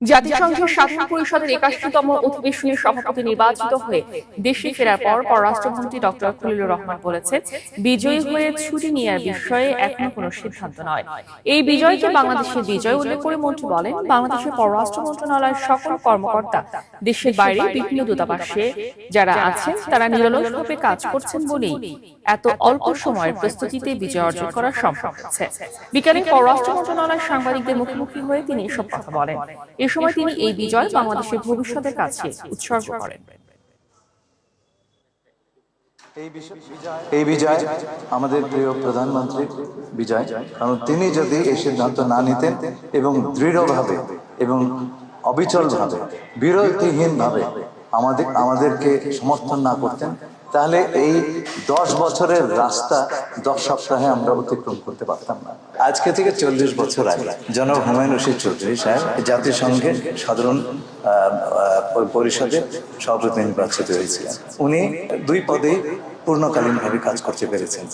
জাতিসংঘের সাধারণ পরিষদের ৮১তম অধিবেশনের সভাপতি নির্বাচিত হয়ে দেশে ফেরার পর পররাষ্ট্রমন্ত্রী ডক্টর খলিলুর রহমান বলেছেন, বিজয়ী হয়ে ছুটি নেওয়ার বিষয়ে এখনো কোনো সিদ্ধান্ত নয়। এই বিজয়কে বাংলাদেশের বিজয় উল্লেখ করে মন্ত্রী বলেন, বাংলাদেশের পররাষ্ট্র মন্ত্রণালয়ের সকল কর্মকর্তা দেশের বাইরে বিভিন্ন দূতাবাসে যারা আছেন তারা নিরলসভাবে কাজ করছেন বলেই এত অল্প সময়ের প্রস্তুতিতে বিজয় অর্জন করা সম্ভব হচ্ছে। বিকালে পররাষ্ট্র মন্ত্রণালয়ের সাংবাদিকদের মুখোমুখি হয়ে তিনি এসব কথা বলেন। এ সময় তিনি এই বিজয় বাংলাদেশের ভবিষ্যতের কাছে উৎসর্গ করেন। এই বিজয় আমাদের প্রিয় প্রধানমন্ত্রী বিজয়, কারণ তিনি যদি এই সিদ্ধান্ত না নিতেন এবং দৃঢ়ভাবে এবং অবিচলভাবে বিরতিহীনভাবে আমাদেরকে সমর্থন না করতেন, তাহলে এই 10 বছরের রাস্তা 10 সপ্তাহে আমরা অতিক্রম করতে পারতাম না। আজকে থেকে 40 বছর আগে জনাব হুমায়ুন রশিদ চৌধুরী সাহেব জাতিসংঘের সাধারণ পরিষদের সভাপতি নির্বাচিত হয়েছিলেন। উনি 2 পদেই পূর্ণকালীনভাবে কাজ করতে পেরেছেন।